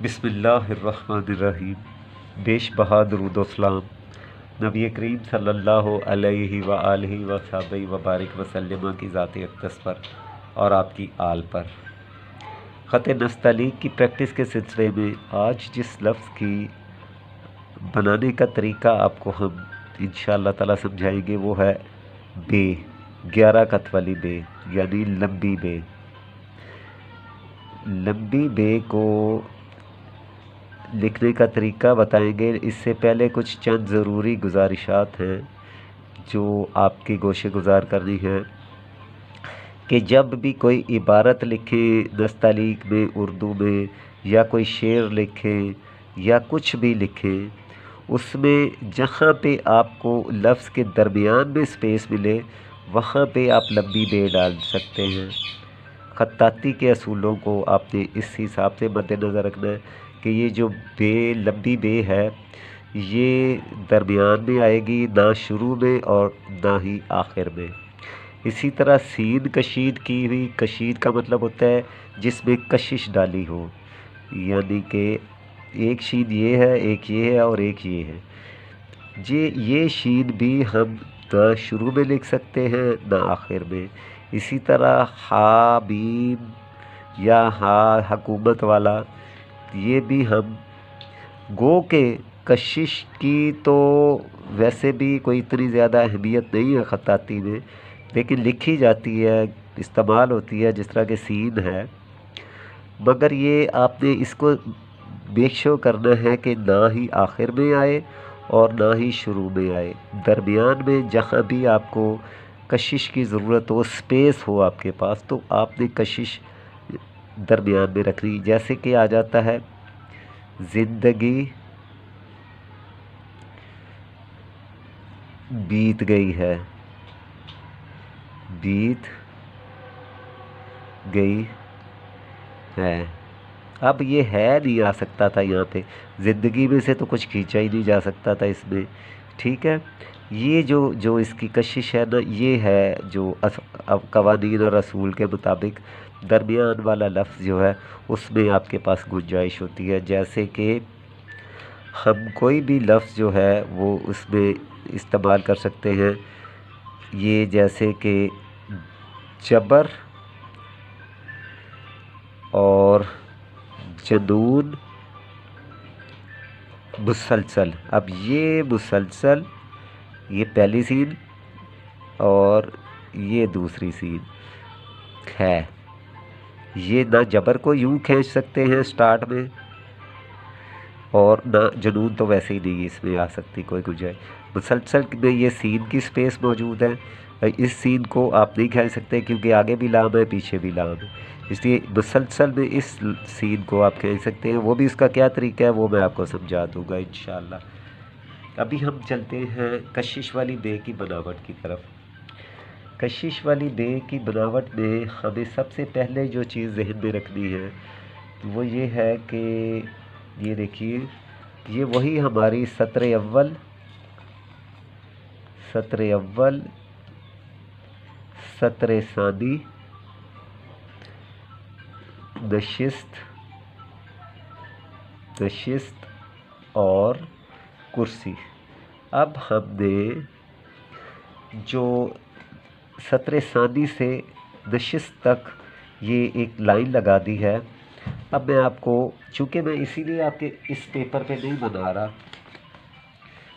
बिस्मिल्लाहिर्रहमानिर्रहीम। बेश बहा दुरूद व सलाम नबी करीम सल्लल्लाहु अलैहि व आलिहि व सहाबिहि व बारिक वसल्लम की ज़ात अक़दस पर और आपकी आल पर। ख़त नस्तलीक़ की प्रैक्टिस के सिलसिले में आज जिस लफ्ज़ की बनाने का तरीका आपको हम इंशाअल्लाह ताला समझाएंगे वो है बे। 11 कत वाली बे यानी लंबी बे। लंबी बे को लिखने का तरीका बताएंगे। इससे पहले कुछ चंद ज़रूरी गुजारिशात हैं जो आपकी गोशे गुजार करनी है कि जब भी कोई इबारत लिखे नस्तलीक़ में, उर्दू में, या कोई शेर लिखे या कुछ भी लिखे, उसमें जहाँ पे आपको लफ्ज़ के दरमियान में स्पेस मिले वहाँ पे आप लंबी बे डाल सकते हैं। ख़त्ताती के असूलों को आपने इस हिसाब से मद्देनज़र रखना है कि ये जो बे लंबी बे है ये दरमियान में आएगी, ना शुरू में और ना ही आखिर में। इसी तरह सीन कशीद की हुई, कशीद का मतलब होता है जिसमें कशिश डाली हो, यानी कि एक शीन ये है, एक ये है और एक ये है। ये शीन भी हम ना शुरू में लिख सकते हैं ना आखिर में। इसी तरह हा बीम या हा हुकूमत वाला, ये भी हम गो के कशिश की तो वैसे भी कोई इतनी ज़्यादा अहमियत नहीं है ख़त्ताती में, लेकिन लिखी जाती है, इस्तेमाल होती है जिस तरह के सीन है। मगर ये आपने इसको मेक श्योर करना है कि ना ही आखिर में आए और ना ही शुरू में आए। दरमियान में जहाँ भी आपको कशिश की ज़रूरत हो, स्पेस हो आपके पास, तो आपने कशिश दरमियान में रखनी। जैसे कि आ जाता है ज़िंदगी बीत गई है, बीत गई है। अब ये है नहीं आ सकता था यहाँ पे, ज़िंदगी में से तो कुछ खींचा ही नहीं जा सकता था इसमें। ठीक है, ये जो इसकी कशिश है ना, ये है जो अब कवानीन और रसूल के मुताबिक दरमियान वाला लफ्ज़ जो है उसमें आपके पास गुंजाइश होती है। जैसे कि हम कोई भी लफ्ज़ जो है वो उसमें इस्तेमाल कर सकते हैं। ये जैसे कि जबर और जुनून, मुसलसल। अब ये मुसलसल, ये पहली सीन और ये दूसरी सीन है। ये ना जबर को यूं खींच सकते हैं स्टार्ट में, और ना जुनून तो वैसे ही नहीं इसमें आ सकती कोई गुंजाइश। मुसलसल में ये सीन की स्पेस मौजूद है, इस सीन को आप नहीं खींच सकते क्योंकि आगे भी लाम है पीछे भी लाम है, इसलिए मुसलसल में इस सीन को आप खींच सकते हैं। वो भी उसका क्या तरीका है वो मैं आपको समझा दूंगा इंशाअल्लाह। अभी हम चलते हैं कशिश वाली बे की बनावट की तरफ। कशिश वाली बे की बनावट में हमें सबसे पहले जो चीज़ जहन में रखनी है वो ये है कि ये देखिए, ये वही हमारी सत्र अव्वल, सत्र सानी, नशिस्त और कुर्सी। अब हमने जो सत्र सानी से नशिस्त तक ये एक लाइन लगा दी है। अब मैं आपको, चूँकि मैं इसीलिए आपके इस पेपर पे नहीं बना रहा,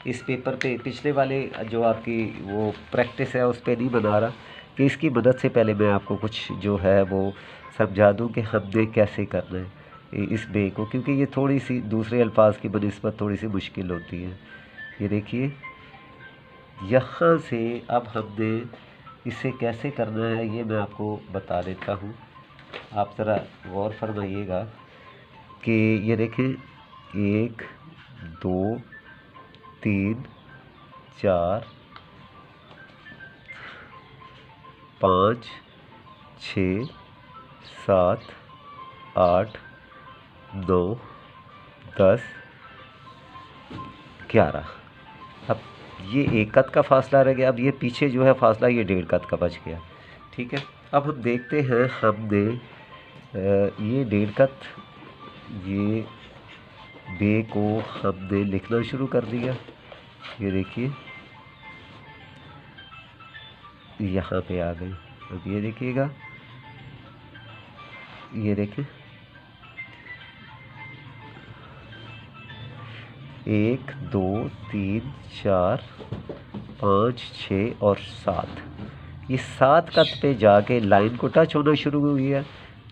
इस पेपर पे पिछले वाले जो आपकी वो प्रैक्टिस है उस पे नहीं बना रहा, कि इसकी मदद से पहले मैं आपको कुछ जो है वो समझा दूं कि हमने कैसे करना है इस बे को, क्योंकि ये थोड़ी सी दूसरे अल्फाज की बनिस्बत थोड़ी सी मुश्किल होती है। ये देखिए, यहाँ से अब हमने इसे कैसे करना है ये मैं आपको बता देता हूँ, आप ज़रा गौर फरमाइएगा कि ये देखिए 1 2 3 4 5 6 7 8 9 10 11। अब ये 1 कत का फासला रह गया, अब ये पीछे जो है फासला ये 1.5 कत का बच गया। ठीक है, अब हम देखते हैं हमने ये 1.5 कत, ये बे को हमने लिखना शुरू कर दिया। ये देखिए यहाँ पे आ गई। अब ये देखिएगा, ये देखिए 1 2 3 4 5 6 और 7, ये 7 कत पे जाके लाइन को टच होना शुरू हुई है।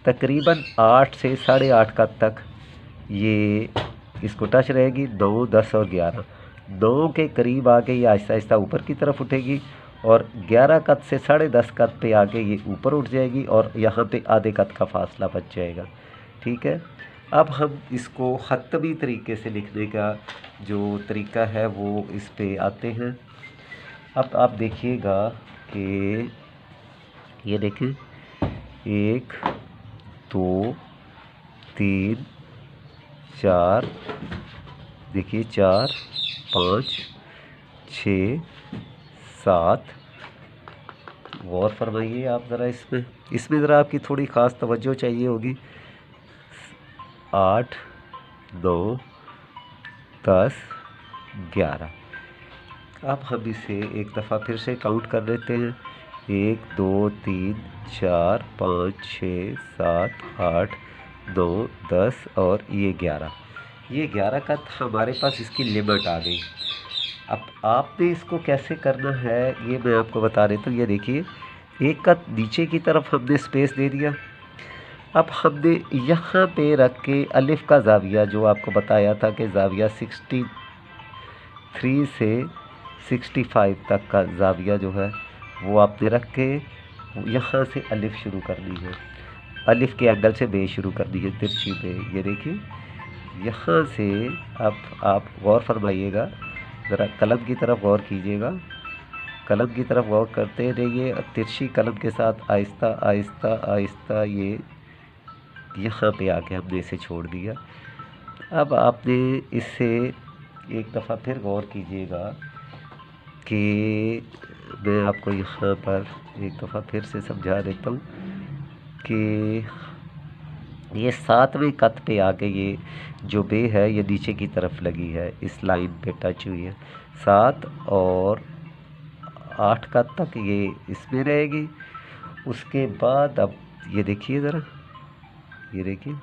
तकरीबन 8 से 8.5 कत तक ये इसको टच रहेगी। 9 10 और 11, 9 के करीब आके ये आहिस्ता आहिस्ता ऊपर की तरफ उठेगी और 11 कत से 10.5 कत पे आके ये ऊपर उठ जाएगी और यहाँ पे आधे कत का फासला बच जाएगा। ठीक है, अब हम इसको ख़त्मी तरीके से लिखने का जो तरीका है वो इस पे आते हैं। अब आप देखिएगा कि ये देखें 1 2 3 4, देखिए 4 5 6 7। गौर फरमाइए आप ज़रा इसमें ज़रा आपकी थोड़ी ख़ास तवज्जो चाहिए होगी। 8 9 10 11। अब हम इसे एक दफ़ा फिर से काउंट कर लेते हैं। 1 2 3 4 5 6 7 8 9 10 और ये 11। ये 11 का हमारे पास इसकी लिमिट आ गई। अब आपने इसको कैसे करना है ये मैं आपको बता देता हूँ। ये देखिए एक कत नीचे की तरफ हमने स्पेस दे दिया। अब हमने यहाँ पे रख के अलिफ का ज़ाविया, जो आपको बताया था कि ज़ाविया 63 से 65 तक का ज़ाविया जो है वो आपने रख के यहाँ से अलिफ शुरू करनी है। अलिफ के एंगल से बे शुरू करनी है, तिरछी बे। ये देखिए यहाँ से अब आप गौर फरमाइएगा, ज़रा कलम की तरफ गौर कीजिएगा। कलम की तरफ गौर करते रहिए और तिरछी कलम के साथ आहिस्ता आहिस्ता आहिस्ता ये यहाँ पे आके हमने इसे छोड़ दिया। अब आपने इससे एक दफ़ा फिर गौर कीजिएगा कि मैं आपको यहाँ पर एक दफ़ा फिर से समझा देता हूँ कि ये 7वें कत पे आके ये जो बे है ये नीचे की तरफ लगी है, इस लाइन पे टच हुई है। 7 और 8 कत तक ये इसमें रहेगी। उसके बाद अब ये देखिए ज़रा, ये देखिए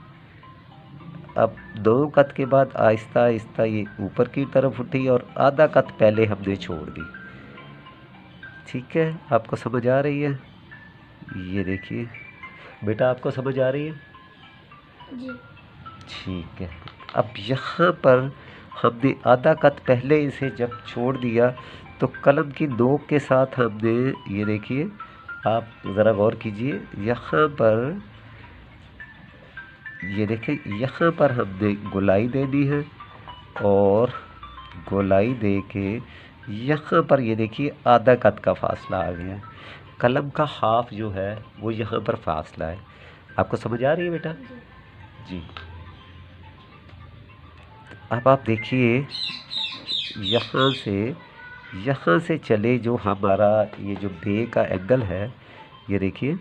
अब 2 कत के बाद आहिस्ता आहिस्ता ये ऊपर की तरफ उठी और आधा कत पहले हमने छोड़ दी। ठीक है, आपको समझ आ रही है? ये देखिए बेटा, आपको समझ आ रही है जी? ठीक है। अब यहाँ पर हमने आधा कत पहले इसे जब छोड़ दिया तो कलम की नोक के साथ हमने, ये देखिए आप ज़रा गौर कीजिए, यहाँ पर ये देखिए यहाँ पर हमने गोलाई देनी है और गोलाई दे के यहाँ पर ये देखिए आधा कत का फासला आ गया। कलम का हाफ जो है वो यहाँ पर फासला है। आपको समझ आ रही है बेटा? जी। अब आप देखिए यहाँ से चले जो हमारा ये जो बे का एंगल है, ये देखिए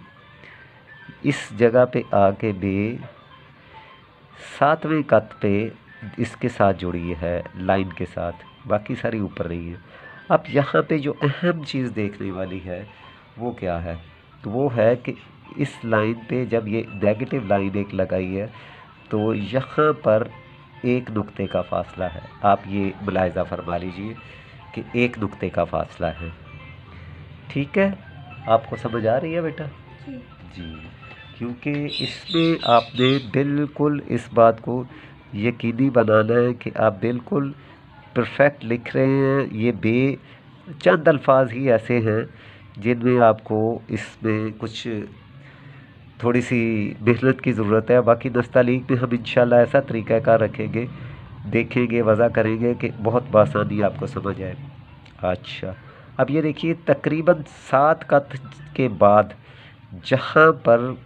इस जगह पे आके बे 7वें कत पे इसके साथ जुड़ी है लाइन के साथ, बाकी सारी ऊपर नहीं है। अब यहाँ पे जो अहम चीज़ देखने वाली है वो क्या है, तो वो है कि इस लाइन पे जब ये नेगेटिव लाइन एक लगाई है तो यहाँ पर एक नुक्ते का फासला है। आप ये मुलाहिज़ा फरमा लीजिए कि एक नुक्ते का फासला है। ठीक है, आपको समझ आ रही है बेटा? जी। क्योंकि इसमें आपने बिल्कुल इस बात को यकीनी बनाना है कि आप बिल्कुल परफेक्ट लिख रहे हैं। ये बे चंद अल्फाज ही ऐसे हैं जिनमें आपको इसमें कुछ थोड़ी सी मेहनत की ज़रूरत है। बाकी नस्तालीग में हम इंशाल्लाह ऐसा तरीक़ाकार रखेंगे, देखेंगे, वज़ा करेंगे कि बहुत बासानी आपको समझ आए। अच्छा, अब ये देखिए तकरीबन 7 कत के बाद जहाँ पर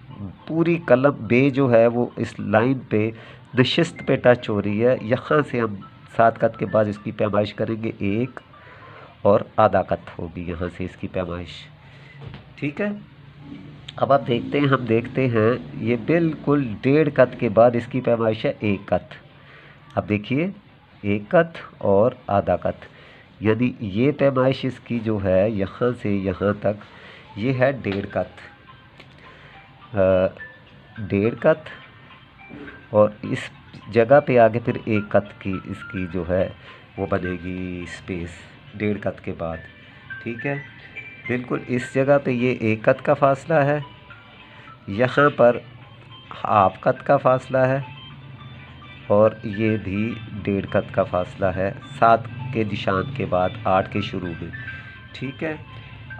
पूरी कलम बे जो है वो इस लाइन पे नशिस्त पे टच हो रही है, यहाँ से हम 7 कत के बाद इसकी पैमाइश करेंगे 1 और आधा कत होगी यहाँ से इसकी पैमाइश। ठीक है, अब आप देखते हैं, हम देखते हैं ये बिल्कुल 1.5 कत के बाद इसकी पैमाइश है 1 कत। अब देखिए एक कत और आधा कत, यानी ये पैमाइश इसकी जो है यहाँ से यहाँ तक ये है 1.5 कत, 1.5 कत, और इस जगह पे आगे फिर 1 कत की इसकी जो है वो बनेगी स्पेस 1.5 कत के बाद। ठीक है, बिल्कुल इस जगह पे ये 1 कत का फासला है, यहाँ पर हाफ कत का फासला है, और ये भी 1.5 कत का फासला है 7 के निशान के बाद 8 के शुरू में। ठीक है,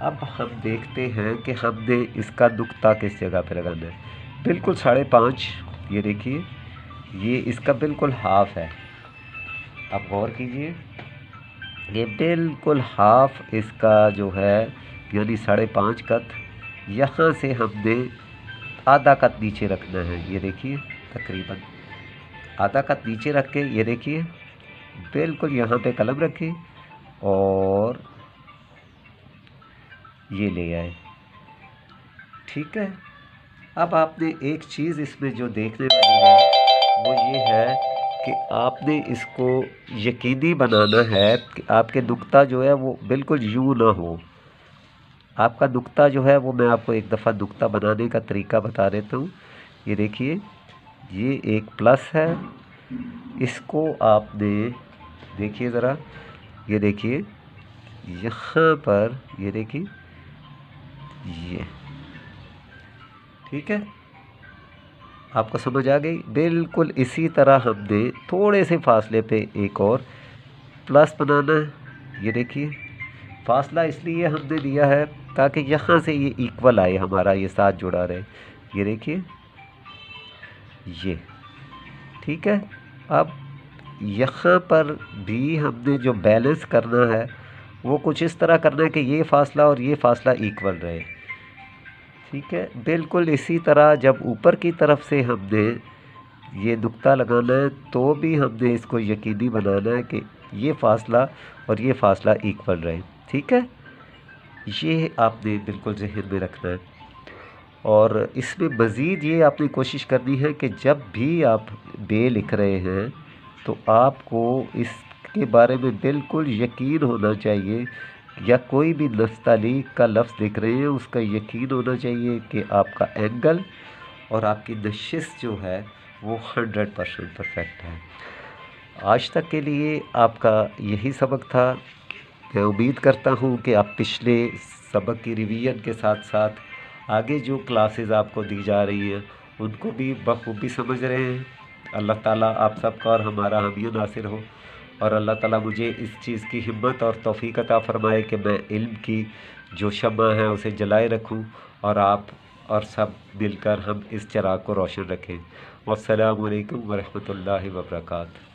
अब हम देखते हैं कि हमने इसका नुक्ता किस जगह पे लगाना है। बिल्कुल 5.5, ये देखिए ये इसका बिल्कुल हाफ है। अब गौर कीजिए, ये बिल्कुल हाफ इसका जो है यानी 5.5 कत, यहाँ से हमने आधा कत नीचे रखना है। ये देखिए तकरीबन आधा कत नीचे रख के ये देखिए बिल्कुल यहाँ पे कलम रखें और ये ले आए। ठीक है, अब आपने एक चीज़ इसमें जो देखने वाली है वो ये है कि आपने इसको यकीनी बनाना है कि आपके नुक्ता जो है वो बिल्कुल यूँ ना हो। आपका नुक्ता जो है वो मैं आपको एक दफ़ा नुक्ता बनाने का तरीका बता देता हूँ। ये देखिए ये एक प्लस है, इसको आपने देखिए ज़रा, ये देखिए यहाँ पर ये देखिए ये, ठीक है, आपको समझ आ गई। बिल्कुल इसी तरह हमने थोड़े से फासले पे एक और प्लस बनाना है। ये देखिए फासला इसलिए हमने दिया है ताकि यहाँ से ये इक्वल आए, हमारा ये साथ जुड़ा रहे। ये देखिए ये, ठीक है। अब यहाँ पर भी हमने जो बैलेंस करना है वो कुछ इस तरह करना है कि ये फासला और ये फासला इक्वल रहे। ठीक है, बिल्कुल इसी तरह जब ऊपर की तरफ से हमने ये नुक्ता लगाना है तो भी हमने इसको यकीनी बनाना है कि ये फासला और ये फासला इक्वल रहे। ठीक है, ये आपने बिल्कुल ज़हन में रखना है। और इसमें मज़ीद ये आपने कोशिश करनी है कि जब भी आप बे लिख रहे हैं तो आपको इसके बारे में बिल्कुल यकीन होना चाहिए, या कोई भी नस्तालीक का लफ्ज़ लिख रहे हैं उसका यकीन होना चाहिए कि आपका एंगल और आपकी नशिश जो है वो 100% परफेक्ट है। आज तक के लिए आपका यही सबक था। मैं उम्मीद करता हूँ कि आप पिछले सबक की रिवीजन के साथ साथ आगे जो क्लासेस आपको दी जा रही हैं उनको भी बखूबी समझ रहे हैं। अल्लाह ताला आप सबका और हमारा हामी नासिर हो, और अल्लाह ताला मुझे इस चीज़ की हिम्मत और तौफीक अता फ़रमाए कि मैं इल्म की जो शम्मा है उसे जलाए रखूं, और आप और सब मिलकर हम इस चिराग को रोशन रखें। वस्सलामु अलैकुम वरहमतुल्लाहि वबरकातुहू।